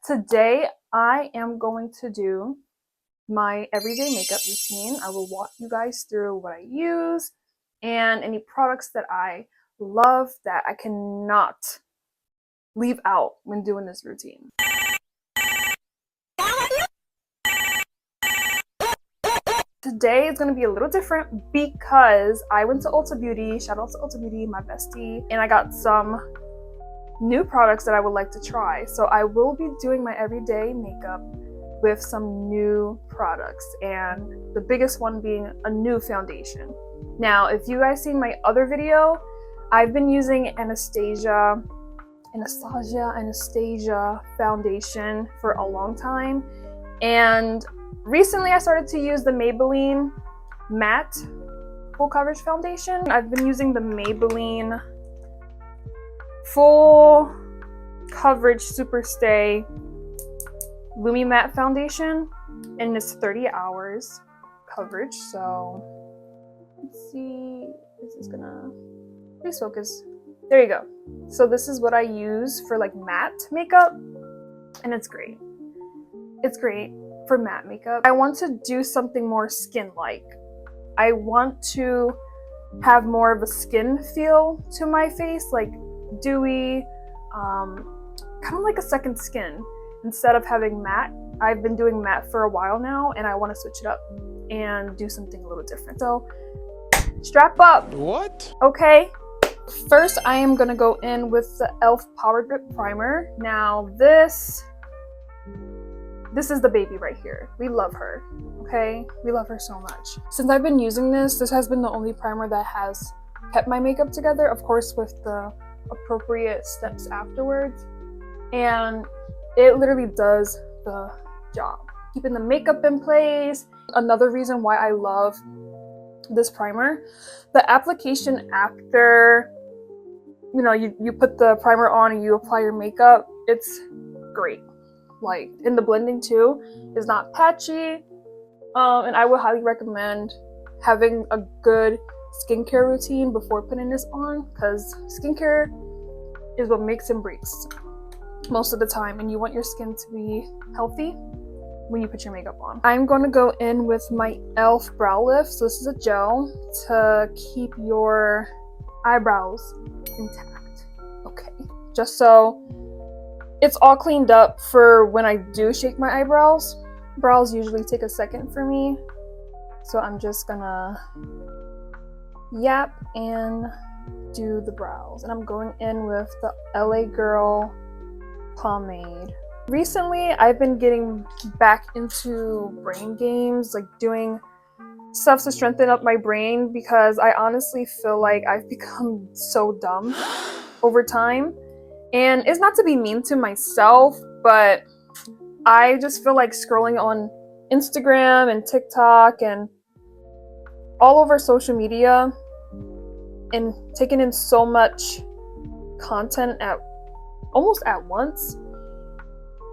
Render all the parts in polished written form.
Today I am going to do my everyday makeup routine. I will walk you guys through what I use and any products that I love that I cannot leave out when doing this routine. Today is going to be a little different because I went to Ulta Beauty, shout out to Ulta Beauty, my bestie, and I got some new products that I would like to try. So I will be doing my everyday makeup with some new products, and the biggest one being a new foundation. Now, if you guys seen my other video, I've been using Anastasia foundation for a long time, and recently I started to use the Maybelline matte full coverage foundation. I've been using the Maybelline full coverage super stay Lumi matte foundation, and it's 30 hours coverage. So let's see, is this gonna, please focus, there you go. So this is what I use for like matte makeup, and it's great for matte makeup. I want to do something more skin like. I want to have more of a skin feel to my face, like dewy, kind of like a second skin instead of having matte. I've been doing matte for a while now, and I want to switch it up and do something a little different. So strap up. What? Okay, first I am gonna go in with the e.l.f. Power Grip Primer. Now this is the baby right here. We love her, okay? We love her so much. Since I've been using this has been the only primer that has kept my makeup together, of course with the appropriate steps afterwards, and it literally does the job, keeping the makeup in place. Another reason why I love this primer, the application after, you know, you put the primer on and you apply your makeup, it's great. Like, in the blending too is not patchy, and I would highly recommend having a good skincare routine before putting this on, because skincare is what makes and breaks most of the time, and you want your skin to be healthy when you put your makeup on. I'm going to go in with my e.l.f. brow lift. So this is a gel to keep your eyebrows intact, okay, just so it's all cleaned up for when I do shake my eyebrows. Brows usually take a second for me, so I'm just gonna yap and do the brows. And I'm going in with the LA Girl pomade. Recently, I've been getting back into brain games, like doing stuff to strengthen up my brain, because I honestly feel like I've become so dumb over time. And it's not to be mean to myself, but I just feel like scrolling on Instagram and TikTok and all over social media and taking in so much content almost at once,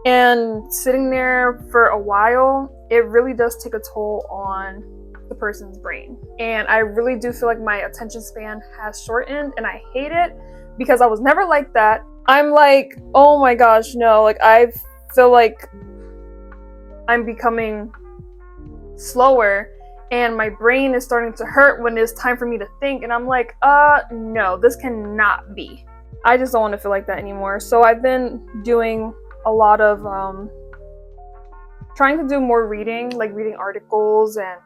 and sitting there for a while, it really does take a toll on the person's brain. And I really do feel like my attention span has shortened, and I hate it because I was never like that. I'm like, oh my gosh, no, like I feel like I'm becoming slower and my brain is starting to hurt when it's time for me to think, and I'm like, no, this cannot be. I just don't want to feel like that anymore. So I've been doing a lot of trying to do more reading, like reading articles and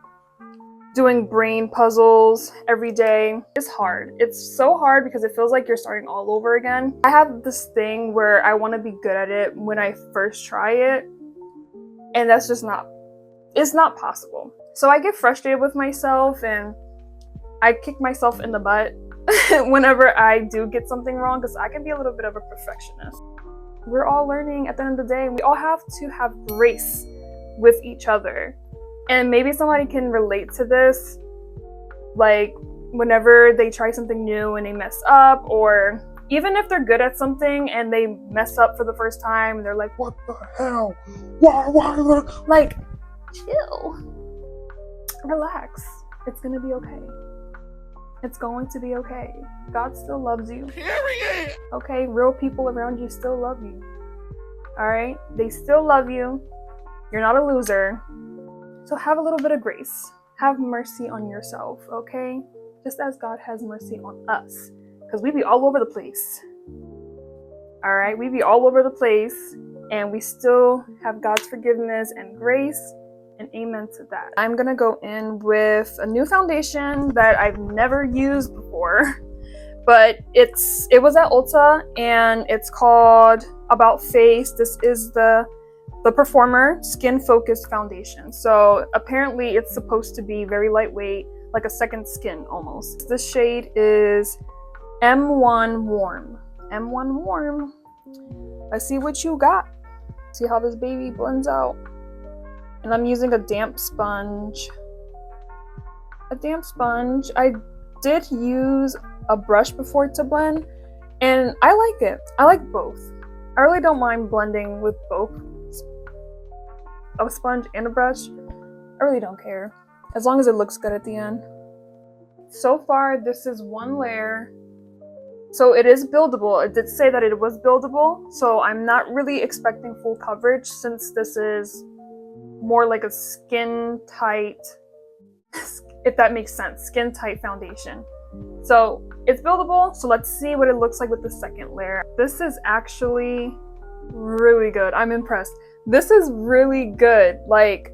doing brain puzzles every day. It's hard. It's so hard because it feels like you're starting all over again. I have this thing where I want to be good at it when I first try it, and that's just it's not possible. So I get frustrated with myself and I kick myself in the butt whenever I do get something wrong, because I can be a little bit of a perfectionist. We're all learning at the end of the day, and we all have to have grace with each other. And maybe somebody can relate to this, like whenever they try something new and they mess up, or even if they're good at something and they mess up for the first time and they're like, what the hell? Why? Like, chill. Relax. It's gonna be okay. It's going to be okay. God still loves you. Period. Okay? Real people around you still love you. all right? They still love you. You're not a loser. So have a little bit of grace. Have mercy on yourself, okay? Just as God has mercy on us. Because we be all over the place. All right? We be all over the place. And we still have God's forgiveness and grace. And amen to that. I'm going to go in with a new foundation that I've never used before. But it was at Ulta. And it's called About Face. This is the Performer Skin Focused Foundation. So apparently it's supposed to be very lightweight, like a second skin almost. This shade is M1 Warm. M1 Warm. Let's see what you got. See how this baby blends out. And I'm using a damp sponge. I did use a brush before to blend, and I like it. I like both. I really don't mind blending with both a sponge and a brush. I really don't care, as long as it looks good at the end. So far, this is one layer. So it is buildable. It did say that it was buildable, so I'm not really expecting full coverage since this is more like a skin tight, if that makes sense, skin tight foundation. So it's buildable, so let's see what it looks like with the second layer. This is actually really good. I'm impressed. This is really good. Like,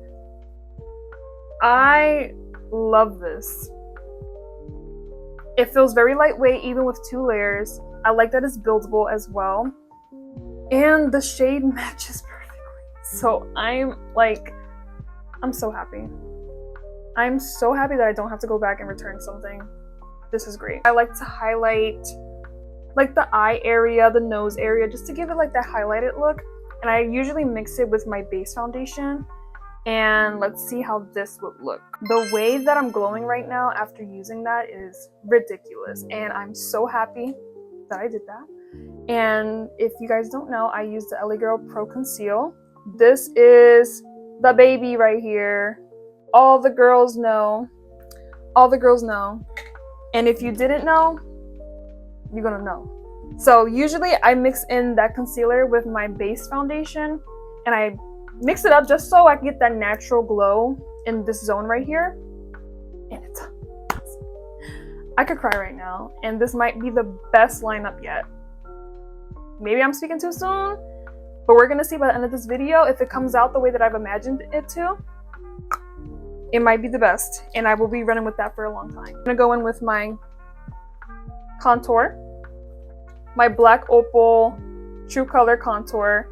I love this. It feels very lightweight even with 2 layers. I like that it's buildable as well. And the shade matches perfectly. So I'm so happy. I'm so happy that I don't have to go back and return something. This is great. I like to highlight like the eye area, the nose area, just to give it like that highlighted look. And I usually mix it with my base foundation. And let's see how this would look. The way that I'm glowing right now after using that is ridiculous. And I'm so happy that I did that. And if you guys don't know, I use the LA Girl Pro Conceal. This is the baby right here. All the girls know. All the girls know. And if you didn't know, you're gonna know. So usually I mix in that concealer with my base foundation, and I mix it up just so I can get that natural glow in this zone right here. And I could cry right now. And this might be the best lineup yet. Maybe I'm speaking too soon, but we're gonna see by the end of this video if it comes out the way that I've imagined it to. It might be the best, and I will be running with that for a long time. I'm gonna go in with my contour, my Black Opal True Color contour,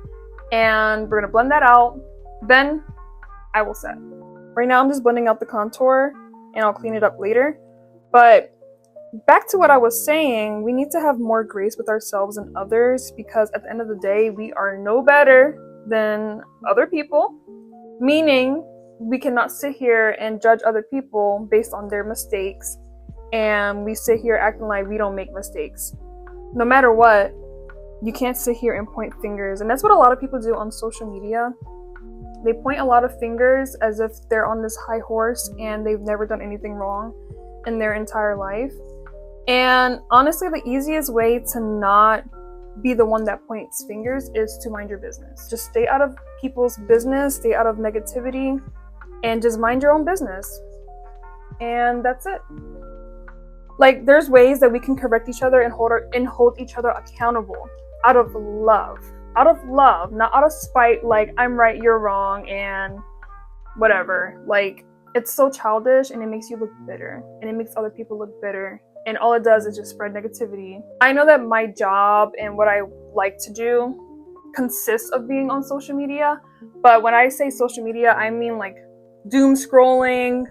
and we're gonna blend that out. Then I will set. Right now I'm just blending out the contour, and I'll clean it up later. But back to what I was saying, we need to have more grace with ourselves and others, because at the end of the day, we are no better than other people, meaning we cannot sit here and judge other people based on their mistakes, and we sit here acting like we don't make mistakes. No matter what, you can't sit here and point fingers. And that's what a lot of people do on social media. They point a lot of fingers as if they're on this high horse and they've never done anything wrong in their entire life. And honestly, the easiest way to not be the one that points fingers is to mind your business. Just stay out of people's business, stay out of negativity, and just mind your own business. And that's it. Like, there's ways that we can correct each other and hold each other accountable out of love. Out of love, not out of spite, like I'm right, you're wrong, and whatever. Like, it's so childish, and it makes you look bitter, and it makes other people look bitter. And all it does is just spread negativity. I know that my job and what I like to do consists of being on social media, but when I say social media, I mean like doom scrolling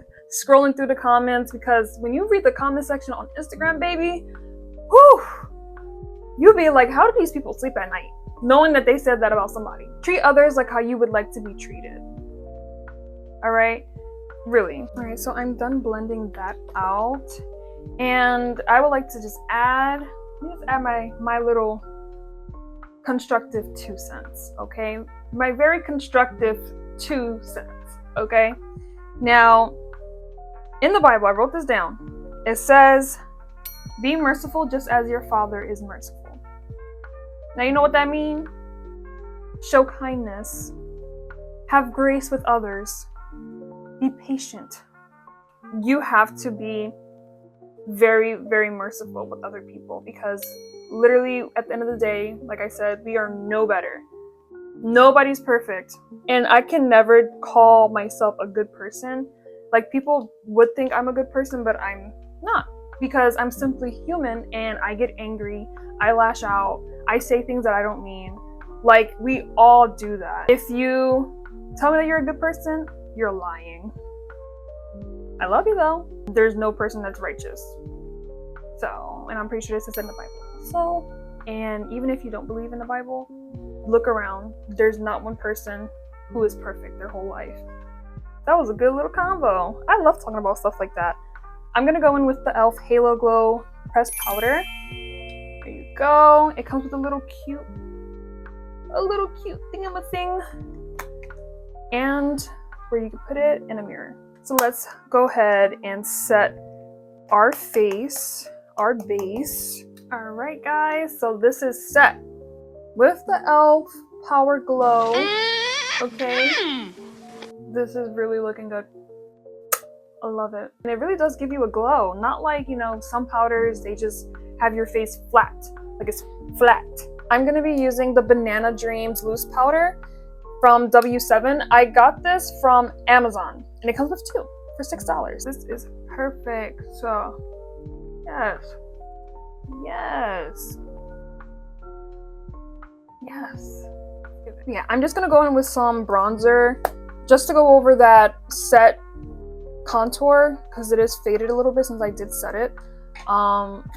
through the comments, because when you read the comment section on Instagram, baby, whew, you'll be like, how do these people sleep at night knowing that they said that about somebody? Treat others like how you would like to be treated. All right, really. All right, so I'm done blending that out, and I would like to just add my little constructive 2 cents. Okay, my very constructive 2 cents. Okay, now in the Bible, I wrote this down. It says, be merciful just as your Father is merciful. Now, you know what that means? show kindness, have grace with others, be patient. You have to be very, very merciful with other people, because literally at the end of the day, like I said, we are no better. Nobody's perfect. And I can never call myself a good person. Like, people would think I'm a good person, but I'm not, because I'm simply human and I get angry, I lash out, I say things that I don't mean. Like, we all do that. If you tell me that you're a good person, you're lying. I love you though. There's no person that's righteous. So, and I'm pretty sure this is in the Bible. So, and even if you don't believe in the Bible, look around. There's not one person who is perfect their whole life. That was a good little combo. I love talking about stuff like that. I'm gonna go in with the e.l.f. Halo Glow Pressed Powder. There you go. It comes with a little cute thingamathing, and where you can put it in a mirror. So let's go ahead and set our face, our base. All right, guys. So this is set with the e.l.f. Power Glow. Okay. This is really looking good. I love it. And it really does give you a glow. Not like, you know, some powders, they just have your face flat. Like, it's flat. I'm gonna be using the Banana Dreams Loose Powder from W7. I got this from Amazon, and it comes with 2 for $6. This is perfect. So, yes. Yes. Yes. Yeah, I'm just gonna go in with some bronzer just to go over that set contour, because it is faded a little bit since I did set it.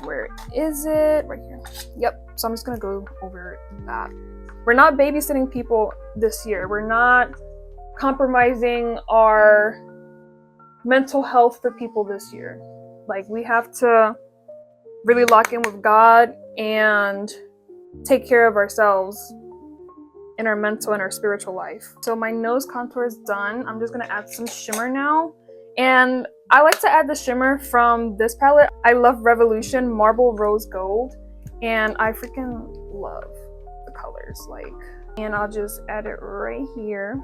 Where is it? Right here. Yep. So I'm just gonna go over that. We're not babysitting people this year. We're not compromising our mental health for people this year. Like, we have to really lock in with God and take care of ourselves in our mental and our spiritual life. So my nose contour is done. I'm just gonna add some shimmer now. And I like to add the shimmer from this palette. I love Revolution Marble Rose Gold, and I freaking love the colors, like. And I'll just add it right here.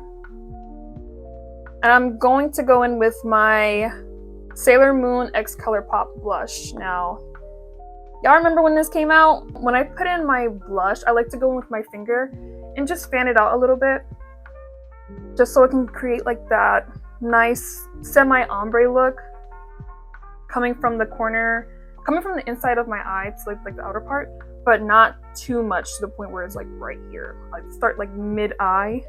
And I'm going to go in with my Sailor Moon X Color Pop blush. Now, y'all remember when this came out? When I put in my blush, I like to go in with my finger and just fan it out a little bit, just so it can create like that nice semi-ombre look coming from the corner, coming from the inside of my eye to like the outer part, but not too much to the point where it's like right here. I start like mid-eye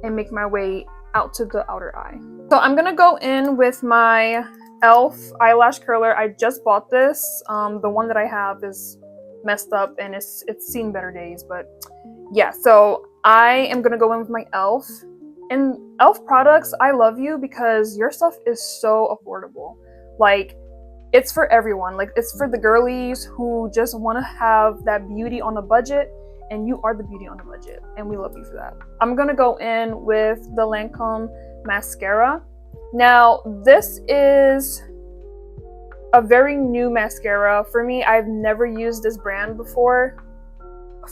and make my way out to the outer eye. So I'm gonna go in with my e.l.f. eyelash curler. I just bought this. The one that I have is messed up and it's seen better days, but yeah. So I am gonna go in with my e.l.f. And e.l.f. products, I love you because your stuff is so affordable. Like, it's for everyone. Like, it's for the girlies who just want to have that beauty on a budget, and you are the beauty on a budget, and we love you for that. I'm gonna go in with the Lancome mascara. Now, this is a very new mascara for me. I've never used this brand before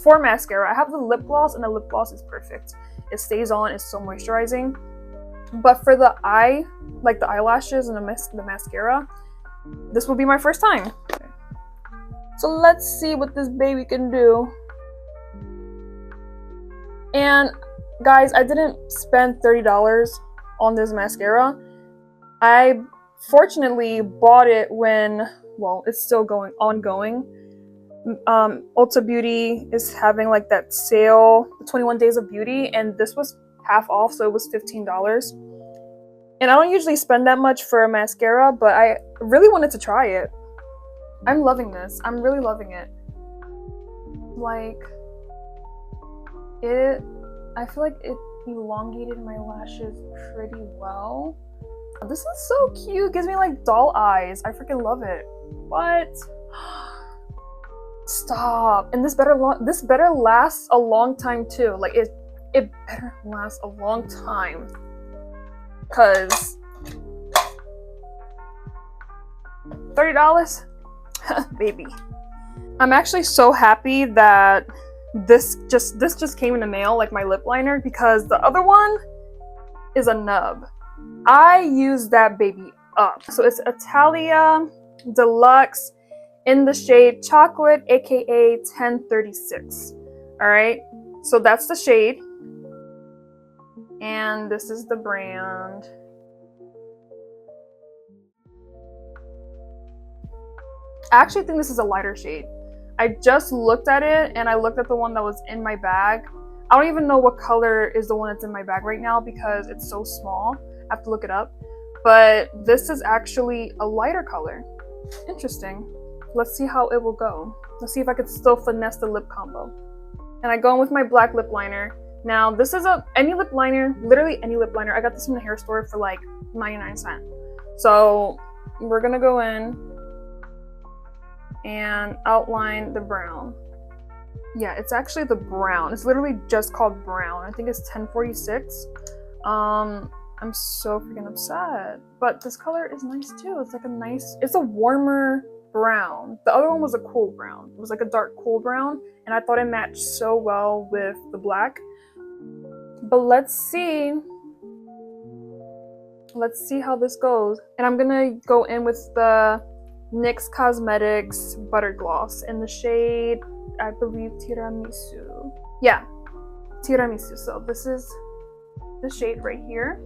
for mascara. I have the lip gloss, and the lip gloss is perfect. It stays on, it's so moisturizing. But for the eye, like the eyelashes and the mascara, this will be my first time. So let's see what this baby can do. And guys, I didn't spend $30 on this mascara. I fortunately bought it when, well, it's still ongoing. Ulta Beauty is having like that sale, 21 Days of Beauty, and this was half off, so it was $15. And I don't usually spend that much for a mascara, but I really wanted to try it. I'm loving this. I'm really loving it. Like, I feel like it elongated my lashes pretty well. This is so cute. It gives me like doll eyes. I freaking love it. What? Stop. And this better last a long time too. Like, it better last a long time, cause $30, baby. I'm actually so happy that this just came in the mail, like my lip liner, because the other one is a nub. I use that baby up. So it's Italia Deluxe in the shade Chocolate, aka 1036. All right, so that's the shade, and this is the brand. I actually think this is a lighter shade. I just looked at it, and I looked at the one that was in my bag. I don't even know what color is the one that's in my bag right now because it's so small. I have to look it up. But this is actually a lighter color. Interesting. Let's see how it will go. Let's see if I could still finesse the lip combo. And I go in with my black lip liner. Now, this is any lip liner, literally any lip liner. I got this from the hair store for like 99 cents. So we're gonna go in and outline the brown. Yeah, it's actually the brown. It's literally just called brown. I think it's 1046. I'm so freaking upset. But this color is nice too. It's like it's a warmer brown. The other one was a cool brown. It was like a dark cool brown, and I thought it matched so well with the black. But let's see how this goes. And I'm gonna go in with the NYX Cosmetics Butter Gloss in the shade, I believe, Tiramisu. Yeah, Tiramisu. So this is the shade right here,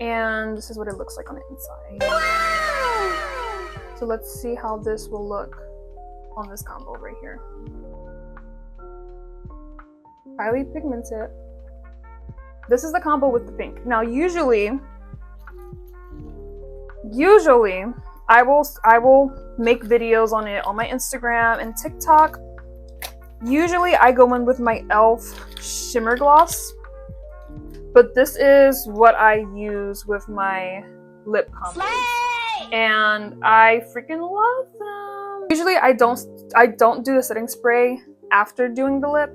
and this is what it looks like on the inside. Wow! So let's see how this will look on this combo right here. Highly pigmented. This is the combo with the pink. Now, usually I will make videos on it on my Instagram and TikTok. Usually I go in with my e.l.f. shimmer gloss, but this is what I use with my lip combos, and I freaking love them. Usually I don't do the setting spray after doing the lip,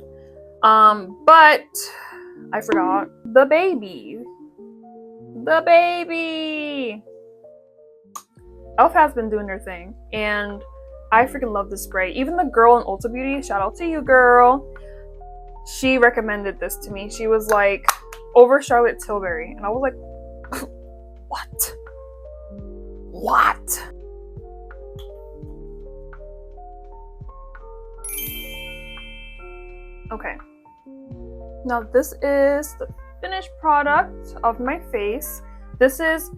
but I forgot the baby. e.l.f. has been doing their thing, and I freaking love this spray. Even the girl in Ulta Beauty, shout out to you, girl, she recommended this to me. She was like, over Charlotte Tilbury, and I was like, what? Okay, now this is the finished product of my face. This is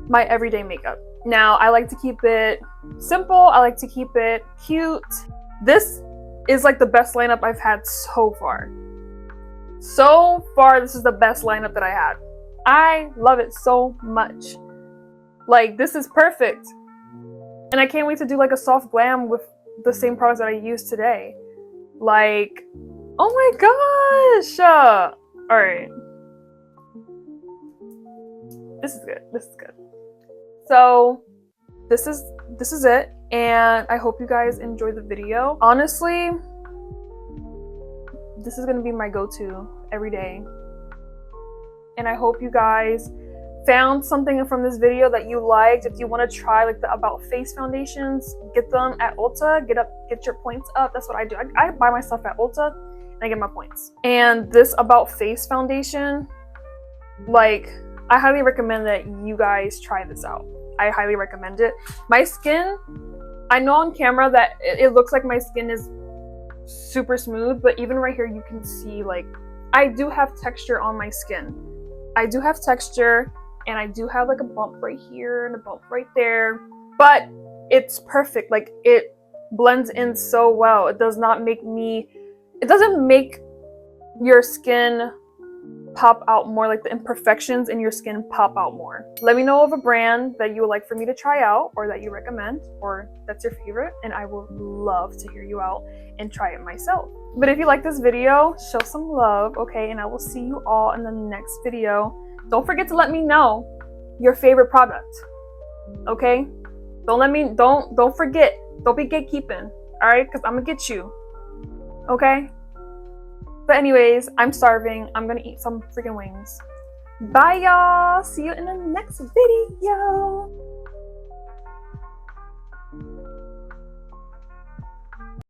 my everyday makeup. Now, I like to keep it simple. I like to keep it cute. This is like the best lineup I've had so far. So far, this is the best lineup that I had. I love it so much. Like, this is perfect. And I can't wait to do like a soft glam with the same products that I used today. Like, oh my gosh. All right. This is good. This is good. So this is it, and I hope you guys enjoyed the video. Honestly, this is gonna be my go-to every day, and I hope you guys found something from this video that you liked. If you want to try like the About Face foundations, get them at Ulta. Get your points up. That's what I do. I buy my stuff at Ulta and I get my points. And this About Face foundation, like, I highly recommend that you guys try this out. I highly recommend it. My skin, I know on camera that it looks like my skin is super smooth, but even right here you can see like I do have texture on my skin. I do have texture, and I do have like a bump right here and a bump right there, but it's perfect. Like, it blends in so well. It doesn't make your skin pop out more, like the imperfections in your skin pop out more. Let me know of a brand that you would like for me to try out, or that you recommend, or that's your favorite, and I would love to hear you out and try it myself. But if you like this video, show some love, okay? And I will see you all in the next video. Don't forget to let me know your favorite product, okay? Don't forget. Don't be gatekeeping, all right? Because I'm gonna get you, okay? But anyways, I'm starving. I'm gonna eat some freaking wings. Bye, y'all. See you in the next video.